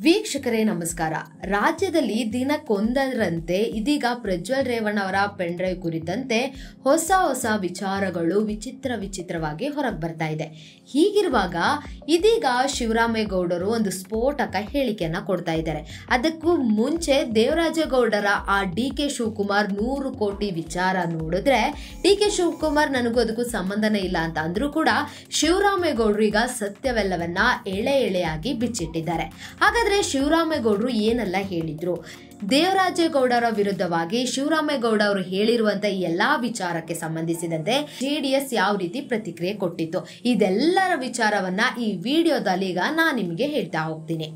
ವೀಕ್ಷಕರೇ ನಮಸ್ಕಾರ. ರಾಜ್ಯದಲ್ಲಿ ದಿನಕ್ಕೊಂದರಂತೆ ಇದೀಗ ಪ್ರಜ್ವಲ್ ರೇವಣ್ಣ ಅವರ ಪೆನ್ ಡ್ರೈವ್ ಕುರಿತಂತೆ ಹೊಸ ವಿಚಾರಗಳು ವಿಚಿತ್ರವಾಗಿ ಹೊರಗೆ ಬರ್ತಾ ಇದೆ. ಹೀಗಿರುವಾಗ ಇದೀಗ ಶಿವರಾಮೇಗೌಡರು ಒಂದು ಸ್ಫೋಟಕ ಹೇಳಿಕೆಯನ್ನ ಕೊಡ್ತಾ ಇದ್ದಾರೆ. ಅದಕ್ಕೂ ಮುಂಚೆ ದೇವರಾಜೇಗೌಡರ ಆ ಡಿ.ಕೆ. ಶಿವಕುಮಾರ್ 100 ಕೋಟಿ ವಿಚಾರ ನೋಡಿದ್ರೆ ಡಿ.ಕೆ. ಶಿವಕುಮಾರ್ ನನಗೂ ಅದಕ್ಕೂ ಸಂಬಂಧನೇ ಇಲ್ಲ ಅಂತ ಅಂದ್ರೂ ಕೂಡ ಶಿವರಾಮೇಗೌಡರು ಈಗ ಸತ್ಯವೆಲ್ಲವನ್ನ ಎಳೆಯಾಗಿ ಬಿಚ್ಚಿಟ್ಟಿದ್ದಾರೆ. ಹಾಗಾದ್ರೆ ಶಿವರಾಮೇಗೌಡರು ಏನೆಲ್ಲ ಹೇಳಿದ್ರು, ದೇವರಾಜೇಗೌಡರ ವಿರುದ್ಧವಾಗಿ ಶಿವರಾಮೇಗೌಡ ಅವರು ಹೇಳಿರುವಂತ ಎಲ್ಲಾ ವಿಚಾರಕ್ಕೆ ಸಂಬಂಧಿಸಿದಂತೆ ಜೆಡಿಎಸ್ ಯಾವ ರೀತಿ ಪ್ರತಿಕ್ರಿಯೆ ಕೊಟ್ಟಿತ್ತು, ಇದೆಲ್ಲರ ವಿಚಾರವನ್ನ ಈ ವಿಡಿಯೋದಲ್ಲಿ ಈಗ ನಾನು ನಿಮಗೆ ಹೇಳ್ತಾ ಹೋಗ್ತೀನಿ.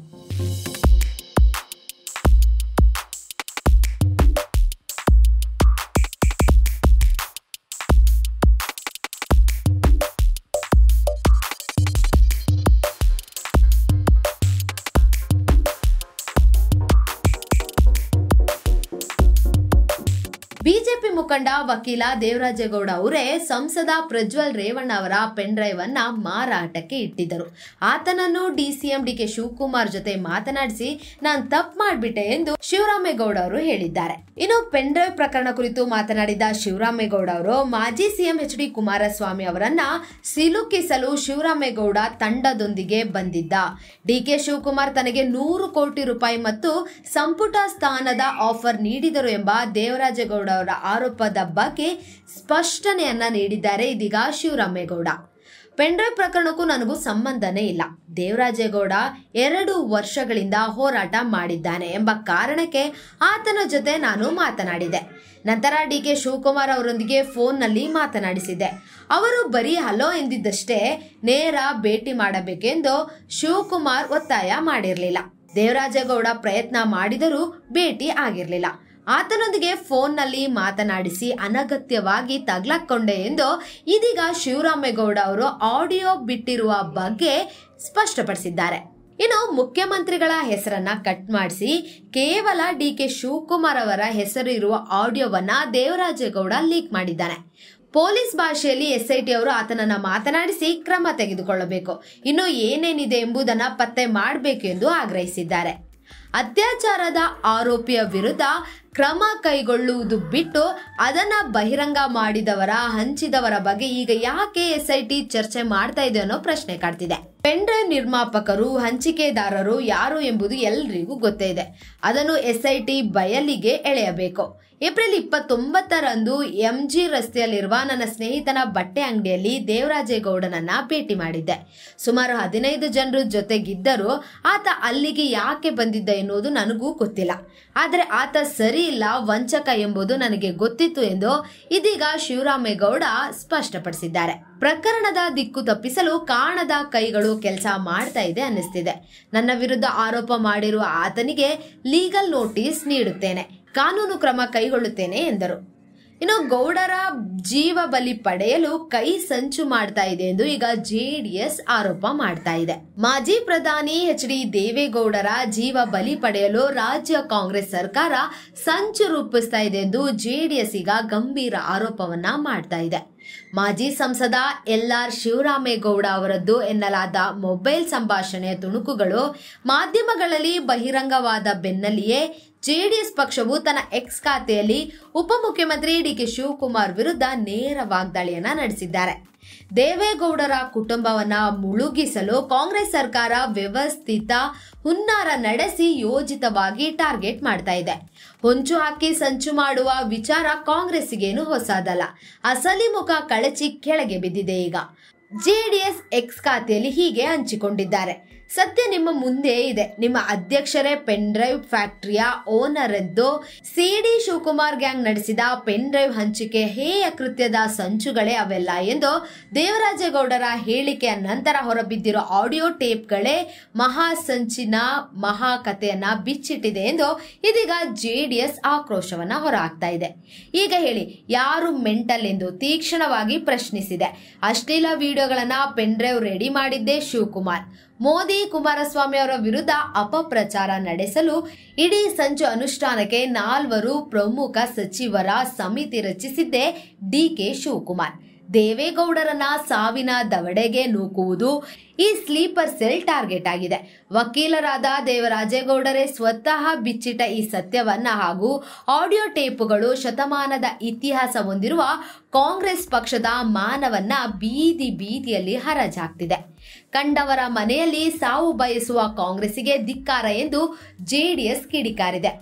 ಬಿಜೆಪಿ ಮುಖಂಡ ವಕೀಲ ದೇವರಾಜೇಗೌಡ ಅವರೇ ಸಂಸದ ಪ್ರಜ್ವಲ್ ರೇವಣ್ಣ ಅವರ ಪೆನ್ ಡ್ರೈವ್ ಅನ್ನ ಮಾರಾಟಕ್ಕೆ ಇಟ್ಟಿದ್ದರು. ಆತನನ್ನು ಡಿಸಿಎಂ ಡಿ.ಕೆ. ಶಿವಕುಮಾರ್ ಜೊತೆ ಮಾತನಾಡಿಸಿ ನಾನು ತಪ್ಪು ಮಾಡಿಬಿಟ್ಟೆ ಎಂದು ಶಿವರಾಮೇಗೌಡ ಅವರು ಹೇಳಿದ್ದಾರೆ. ಇನ್ನು ಪೆನ್ ಡ್ರೈವ್ ಪ್ರಕರಣ ಕುರಿತು ಮಾತನಾಡಿದ ಶಿವರಾಮೇಗೌಡ ಅವರು ಮಾಜಿ ಸಿಎಂ ಎಚ್ ಡಿ ಕುಮಾರಸ್ವಾಮಿ ಅವರನ್ನ ಸಿಲುಕಿಸಲು ಶಿವರಾಮೇಗೌಡ ತಂಡದೊಂದಿಗೆ ಬಂದಿದ್ದ. ಡಿ.ಕೆ. ಶಿವಕುಮಾರ್ ತನಗೆ 100 ಕೋಟಿ ರೂಪಾಯಿ ಮತ್ತು ಸಂಪುಟ ಸ್ಥಾನದ ಆಫರ್ ನೀಡಿದರು ಎಂಬ ದೇವರಾಜೇಗೌಡ ಅವರ ಆರೋಪದ ಬಗ್ಗೆ ಸ್ಪಷ್ಟನೆಯನ್ನ ನೀಡಿದ್ದಾರೆ ಇದೀಗ ಶಿವರಾಮೇಗೌಡ. ಪೆನ್ ಡ್ರೈವ್ ಪ್ರಕರಣಕ್ಕೂ ನನಗೂ ಸಂಬಂಧನೇ ಇಲ್ಲ. ದೇವರಾಜೇಗೌಡ 2 ವರ್ಷಗಳಿಂದ ಹೋರಾಟ ಮಾಡಿದ್ದಾನೆ ಎಂಬ ಕಾರಣಕ್ಕೆ ಆತನ ಜೊತೆ ನಾನು ಮಾತನಾಡಿದೆ. ನಂತರ ಡಿ.ಕೆ. ಶಿವಕುಮಾರ್ ಅವರೊಂದಿಗೆ ಫೋನ್ನಲ್ಲಿ ಮಾತನಾಡಿಸಿದ್ದೆ. ಅವರು ಬರೀ ಹಲೋ ಎಂದಿದ್ದಷ್ಟೇ, ನೇರ ಭೇಟಿ ಮಾಡಬೇಕೆಂದು ಶಿವಕುಮಾರ್ ಒತ್ತಾಯ ಮಾಡಿರಲಿಲ್ಲ. ದೇವರಾಜೇಗೌಡ ಪ್ರಯತ್ನ ಮಾಡಿದರೂ ಭೇಟಿ ಆಗಿರಲಿಲ್ಲ. ಆತನೊಂದಿಗೆ ಫೋನ್ನಲ್ಲಿ ಮಾತನಾಡಿಸಿ ಅನಗತ್ಯವಾಗಿ ತಗ್ಲಾಕೊಂಡೆ ಎಂದು ಇದೀಗ ಶಿವರಾಮೇಗೌಡ ಅವರು ಆಡಿಯೋ ಬಿಟ್ಟಿರುವ ಬಗ್ಗೆ ಸ್ಪಷ್ಟಪಡಿಸಿದ್ದಾರೆ. ಇನ್ನು ಮುಖ್ಯಮಂತ್ರಿಗಳ ಹೆಸರನ್ನ ಕಟ್ ಮಾಡಿಸಿ ಕೇವಲ ಡಿ.ಕೆ. ಶಿವಕುಮಾರ್ ಅವರ ಹೆಸರು ಇರುವ ಆಡಿಯೋವನ್ನ ದೇವರಾಜೇಗೌಡ ಲೀಕ್ ಮಾಡಿದ್ದಾನೆ. ಪೊಲೀಸ್ ಭಾಷೆಯಲ್ಲಿ ಎಸ್ಐಟಿ ಅವರು ಆತನನ್ನ ಮಾತನಾಡಿಸಿ ಕ್ರಮ ತೆಗೆದುಕೊಳ್ಳಬೇಕು, ಇನ್ನು ಏನೇನಿದೆ ಎಂಬುದನ್ನ ಪತ್ತೆ ಮಾಡಬೇಕು ಎಂದು ಆಗ್ರಹಿಸಿದ್ದಾರೆ. ಅತ್ಯಾಚಾರದ ಆರೋಪಿಯ ವಿರುದ್ಧ ಕ್ರಮ ಕೈಗೊಳ್ಳುವುದು ಬಿಟ್ಟು ಅದನ್ನ ಬಹಿರಂಗ ಮಾಡಿದವರ ಹಂಚಿದವರ ಬಗ್ಗೆ ಈಗ ಯಾಕೆ ಎಸ್ಐಟಿ ಚರ್ಚೆ ಮಾಡ್ತಾ ಇದೆ ಅನ್ನೋ ಪ್ರಶ್ನೆ ಕಾಡ್ತಿದೆ. ಪೆನ್ ಡ್ರೈವ್ ನಿರ್ಮಾಪಕರು ಹಂಚಿಕೆದಾರರು ಯಾರು ಎಂಬುದು ಎಲ್ಲರಿಗೂ ಗೊತ್ತೇ ಇದೆ. ಅದನ್ನು ಎಸ್ಐಟಿ ಬಯಲಿಗೆ ಎಳೆಯಬೇಕು. ಏಪ್ರಿಲ್ 29ರಂದು ಎಂಜಿ ರಸ್ತೆಯಲ್ಲಿರುವ ನನ್ನ ಸ್ನೇಹಿತನ ಬಟ್ಟೆ ಅಂಗಡಿಯಲ್ಲಿ ದೇವರಾಜೇಗೌಡನನ್ನ ಭೇಟಿ ಮಾಡಿದ್ದೆ. ಸುಮಾರು 15 ಜನರು ಜೊತೆಗಿದ್ದರು. ಆತ ಅಲ್ಲಿಗೆ ಯಾಕೆ ಬಂದಿದ್ದ ಎನ್ನುವುದು ನನಗೂ ಗೊತ್ತಿಲ್ಲ. ಆದರೆ ಆತ ಸರಿ ಇಲ್ಲ, ವಂಚಕ ಎಂಬುದು ನನಗೆ ಗೊತ್ತಿತ್ತು ಎಂದು ಇದೀಗ ಶಿವರಾಮೇಗೌಡ ಸ್ಪಷ್ಟಪಡಿಸಿದ್ದಾರೆ. ಪ್ರಕರಣದ ದಿಕ್ಕು ತಪ್ಪಿಸಲು ಕಾಣದ ಕೈಗಳು ಕೆಲಸ ಮಾಡ್ತಾ ಇದೆ ಅನ್ನಿಸ್ತಿದೆ. ನನ್ನ ವಿರುದ್ಧ ಆರೋಪ ಮಾಡಿರುವ ಆತನಿಗೆ ಲೀಗಲ್ ನೋಟಿಸ್ ನೀಡುತ್ತೇನೆ, ಕಾನೂನು ಕ್ರಮ ಕೈಗೊಳ್ಳುತ್ತೇನೆ ಎಂದರು. ಇನ್ನು ಗೌಡರ ಜೀವ ಬಲಿ ಪಡೆಯಲು ಕೈ ಸಂಚು ಮಾಡ್ತಾ ಇದೆ ಎಂದು ಈಗ ಜೆಡಿಎಸ್ ಆರೋಪ ಮಾಡ್ತಾ ಇದೆ. ಮಾಜಿ ಪ್ರಧಾನಿ ಎಚ್ ಡಿ ದೇವೇಗೌಡರ ಜೀವ ಬಲಿ ಪಡೆಯಲು ರಾಜ್ಯ ಕಾಂಗ್ರೆಸ್ ಸರ್ಕಾರ ಸಂಚು ರೂಪಿಸ್ತಾ ಇದೆ ಎಂದು ಜೆಡಿಎಸ್ ಈಗ ಗಂಭೀರ ಆರೋಪವನ್ನ ಮಾಡ್ತಾ ಇದೆ. ಮಾಜಿ ಸಂಸದ ಎಲ್.ಆರ್. ಶಿವರಾಮೇಗೌಡ ಅವರದ್ದು ಎನ್ನಲಾದ ಮೊಬೈಲ್ ಸಂಭಾಷಣೆಯ ತುಣುಕುಗಳು ಮಾಧ್ಯಮಗಳಲ್ಲಿ ಬಹಿರಂಗವಾದ ಬೆನ್ನಲ್ಲಿಯೇ ಜೆಡಿಎಸ್ ಪಕ್ಷವು ತನ್ನ ಎಕ್ಸ್ ಖಾತೆಯಲ್ಲಿ ಉಪಮುಖ್ಯಮಂತ್ರಿ ಡಿ.ಕೆ. ಶಿವಕುಮಾರ್ ವಿರುದ್ಧ ನೇರ ವಾಗ್ದಾಳಿಯನ್ನ ನಡೆಸಿದ್ದಾರೆ. ದೇವೇಗೌಡರ ಕುಟುಂಬವನ್ನ ಮುಳುಗಿಸಲು ಕಾಂಗ್ರೆಸ್ ಸರ್ಕಾರ ವ್ಯವಸ್ಥಿತ ಹುನ್ನಾರ ನಡೆಸಿ ಯೋಜಿತವಾಗಿ ಟಾರ್ಗೆಟ್ ಮಾಡ್ತಾ ಇದೆ. ಹೊಂಚು ಹಾಕಿ ಸಂಚು ಮಾಡುವ ವಿಚಾರ ಕಾಂಗ್ರೆಸ್ಸಿಗೇನು ಹೊಸದಲ್ಲ. ಅಸಲಿ ಮುಖ ಕಳಚಿ ಕೆಳಗೆ ಬಿದ್ದಿದೆ. ಈಗ ಜೆಡಿಎಸ್ ಎಕ್ಸ್ ಖಾತೆಯಲ್ಲಿ ಹೀಗೆ ಹಂಚಿಕೊಂಡಿದ್ದಾರೆ. ಸತ್ಯ ನಿಮ್ಮ ಮುಂದೆ ಇದೆ. ನಿಮ್ಮ ಅಧ್ಯಕ್ಷರೇ ಪೆನ್ ಡ್ರೈವ್ ಫ್ಯಾಕ್ಟರಿಯ ಓನರ್ ಎಂದು ಸಿಡಿ ಶಿವಕುಮಾರ್ ಗ್ಯಾಂಗ್ ನಡೆಸಿದ ಪೆನ್ ಡ್ರೈವ್ ಹಂಚಿಕೆ ಹೇಯ ಕೃತ್ಯದ ಸಂಚುಗಳೇ ಅವೆಲ್ಲ ಎಂದು ದೇವರಾಜೇಗೌಡರ ಹೇಳಿಕೆಯ ನಂತರ ಹೊರಬಿದ್ದಿರೋ ಆಡಿಯೋ ಟೇಪ್ಗಳೇ ಮಹಾ ಸಂಚಿನ ಮಹಾ ಕಥೆಯನ್ನ ಬಿಚ್ಚಿಟ್ಟಿದೆ ಎಂದು ಇದೀಗ ಜೆಡಿಎಸ್ ಆಕ್ರೋಶವನ್ನ ಹೊರಹಾಕ್ತಾ ಇದೆ. ಈಗ ಹೇಳಿ, ಯಾರು ಮೆಂಟಲ್ ಎಂದು ತೀಕ್ಷ್ಣವಾಗಿ ಪ್ರಶ್ನಿಸಿದೆ. ಅಶ್ಲೀಲ ವಿಡಿಯೋಗಳನ್ನ ಪೆನ್ ಡ್ರೈವ್ ರೆಡಿ ಮಾಡಿದ್ದೇ ಶಿವಕುಮಾರ್. ಮೋದಿ ಕುಮಾರಸ್ವಾಮಿ ಅವರ ವಿರುದ್ಧ ಅಪಪ್ರಚಾರ ನಡೆಸಲು ಇಡೀ ಸಂಚು ಅನುಷ್ಠಾನಕ್ಕೆ 4 ಪ್ರಮುಖ ಸಚಿವರ ಸಮಿತಿ ರಚಿಸಿದ್ದೇ ಡಿ.ಕೆ. ಶಿವಕುಮಾರ್. ದೇವೇಗೌಡರನ್ನ ಸಾವಿನ ದವಡೆಗೆ ನೂಕುವುದು ಈ ಸ್ಲೀಪರ್ ಸೆಲ್ ಟಾರ್ಗೆಟ್ ಆಗಿದೆ. ವಕೀಲರಾದ ದೇವರಾಜೇಗೌಡರೇ ಸ್ವತಃ ಬಿಚ್ಚಿಟ್ಟ ಈ ಸತ್ಯವನ್ನ ಹಾಗೂ ಆಡಿಯೋ ಟೇಪುಗಳು ಶತಮಾನದ ಇತಿಹಾಸ ಹೊಂದಿರುವ ಕಾಂಗ್ರೆಸ್ ಪಕ್ಷದ ಮಾನವನ್ನ ಬೀದಿ ಬೀದಿಯಲ್ಲಿ ಹರಾಜಾಗ್ತಿದೆ. ಕಂಡವರ ಮನೆಯಲ್ಲಿ ಸಾವು ಬಯಸುವ ಕಾಂಗ್ರೆಸ್ಸಿಗೆ ಧಿಕ್ಕಾರ ಎಂದು ಜೆಡಿಎಸ್ ಕಿಡಿಕಾರಿದೆ.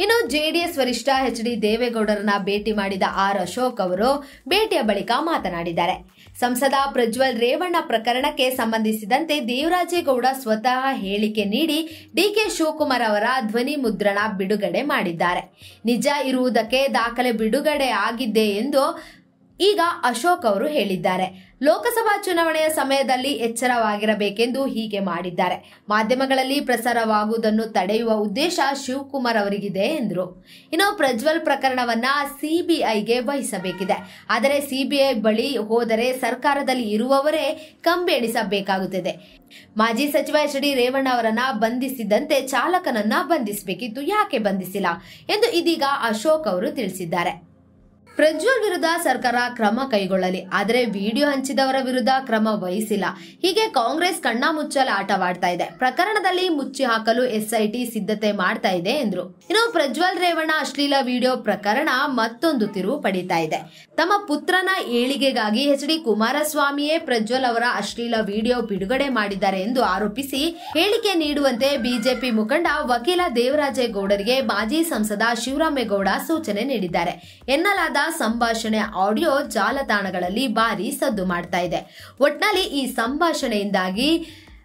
ಇನ್ನು ಜೆಡಿಎಸ್ ವರಿಷ್ಠ ಎಚ್.ಡಿ. ದೇವೇಗೌಡರನ್ನ ಭೇಟಿ ಮಾಡಿದ ಆರ್ ಅಶೋಕ್ ಅವರು ಭೇಟಿಯ ಬಳಿಕ ಮಾತನಾಡಿದ್ದಾರೆ. ಸಂಸದ ಪ್ರಜ್ವಲ್ ರೇವಣ್ಣ ಪ್ರಕರಣಕ್ಕೆ ಸಂಬಂಧಿಸಿದಂತೆ ದೇವರಾಜೇಗೌಡ ಸ್ವತಃ ಹೇಳಿಕೆ ನೀಡಿ ಡಿಕೆ ಶಿವಕುಮಾರ್ ಅವರ ಧ್ವನಿ ಮುದ್ರಣ ಬಿಡುಗಡೆ ಮಾಡಿದ್ದಾರೆ. ನಿಜ ಇರುವುದಕ್ಕೆ ದಾಖಲೆ ಬಿಡುಗಡೆ ಆಗಿದ್ದೆ ಎಂದು ಈಗ ಅಶೋಕ್ ಅವರು ಹೇಳಿದ್ದಾರೆ. ಲೋಕಸಭಾ ಚುನಾವಣೆಯ ಸಮಯದಲ್ಲಿ ಎಚ್ಚರವಾಗಿರಬೇಕೆಂದು ಹೀಗೆ ಮಾಡಿದ್ದಾರೆ. ಮಾಧ್ಯಮಗಳಲ್ಲಿ ಪ್ರಸಾರವಾಗುವುದನ್ನು ತಡೆಯುವ ಉದ್ದೇಶ ಶಿವಕುಮಾರ್ ಅವರಿಗಿದೆ ಎಂದರು. ಇನ್ನು ಪ್ರಜ್ವಲ್ ಪ್ರಕರಣವನ್ನ ಸಿಬಿಐಗೆ ವಹಿಸಬೇಕಿದೆ. ಆದರೆ ಸಿಬಿಐ ಬಳಿ ಹೋದರೆ ಸರ್ಕಾರದಲ್ಲಿ ಇರುವವರೇ ಕಂಬಿ ಎಣಿಸಬೇಕಾಗುತ್ತದೆ. ಮಾಜಿ ಸಚಿವ ಎಚ್.ಡಿ. ರೇವಣ್ಣ ಅವರನ್ನ ಬಂಧಿಸಿದಂತೆ ಚಾಲಕನನ್ನ ಬಂಧಿಸಬೇಕಿತ್ತು, ಯಾಕೆ ಬಂಧಿಸಿಲ್ಲ ಎಂದು ಇದೀಗ ಅಶೋಕ್ ಅವರು ತಿಳಿಸಿದ್ದಾರೆ. ಪ್ರಜ್ವಲ್ ವಿರುದ್ಧ ಸರ್ಕಾರ ಕ್ರಮ ಕೈಗೊಳ್ಳಲಿ, ಆದರೆ ವಿಡಿಯೋ ಹಂಚಿದವರ ವಿರುದ್ಧ ಕ್ರಮ ವಹಿಸಿಲ್ಲ. ಹೀಗೆ ಕಾಂಗ್ರೆಸ್ ಕಣ್ಣಾಮುಚ್ಚಾಲೆ ಆಟವಾಡ್ತಾ ಇದೆ. ಪ್ರಕರಣದಲ್ಲಿ ಮುಚ್ಚಿ ಹಾಕಲು ಎಸ್ಐಟಿ ಸಿದ್ಧತೆ ಮಾಡ್ತಾ ಇದೆ ಎಂದರು. ಇನ್ನು ಪ್ರಜ್ವಲ್ ರೇವಣ್ಣ ಅಶ್ಲೀಲ ವಿಡಿಯೋ ಪ್ರಕರಣ ಮತ್ತೊಂದು ತಿರುವು ಪಡೀತಾ ಇದೆ. ತಮ್ಮ ಪುತ್ರನ ಏಳಿಗೆಗಾಗಿ ಎಚ್.ಡಿ. ಕುಮಾರಸ್ವಾಮಿಯೇ ಪ್ರಜ್ವಲ್ ಅವರ ಅಶ್ಲೀಲ ವಿಡಿಯೋ ಬಿಡುಗಡೆ ಮಾಡಿದ್ದಾರೆ ಎಂದು ಆರೋಪಿಸಿ ಹೇಳಿಕೆ ನೀಡುವಂತೆ ಬಿಜೆಪಿ ಮುಖಂಡ ವಕೀಲ ದೇವರಾಜೇಗೌಡರಿಗೆ ಮಾಜಿ ಸಂಸದ ಶಿವರಾಮೇಗೌಡ ಸೂಚನೆ ನೀಡಿದ್ದಾರೆ ಎನ್ನಲಾದ ಸಂಭಾಷಣೆ ಆಡಿಯೋ ಜಾಲತಾಣಗಳಲ್ಲಿ ಭಾರಿ ಸದ್ದು ಮಾಡ್ತಾ ಇದೆ. ಒಟ್ನಲ್ಲಿ ಈ ಸಂಭಾಷಣೆಯಿಂದಾಗಿ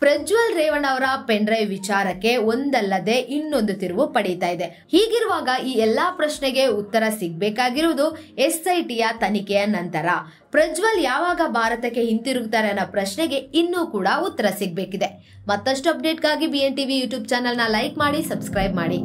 ಪ್ರಜ್ವಲ್ ರೇವಣ್ಣ ಅವರ ಪೆನ್ಡ್ರೈವ್ ವಿಚಾರಕ್ಕೆ ಒಂದಲ್ಲದೆ ಇನ್ನೊಂದು ತಿರುವು ಪಡೀತಾ ಇದೆ. ಹೀಗಿರುವಾಗ ಈ ಎಲ್ಲಾ ಪ್ರಶ್ನೆಗೆ ಉತ್ತರ ಸಿಗಬೇಕಾಗಿರುವುದು ಎಸ್ಐಟಿಯ ತನಿಖೆಯ ನಂತರ. ಪ್ರಜ್ವಲ್ ಯಾವಾಗ ಭಾರತಕ್ಕೆ ಹಿಂತಿರುಗುತ್ತಾರೆ ಅನ್ನೋ ಪ್ರಶ್ನೆಗೆ ಇನ್ನೂ ಕೂಡ ಉತ್ತರ ಸಿಗಬೇಕಿದೆ. ಮತ್ತಷ್ಟು ಅಪ್ಡೇಟ್ಗಾಗಿ BN TV ಯೂಟ್ಯೂಬ್ ಚಾನೆಲ್ನ ಲೈಕ್ ಮಾಡಿ, ಸಬ್ಸ್ಕ್ರೈಬ್ ಮಾಡಿ.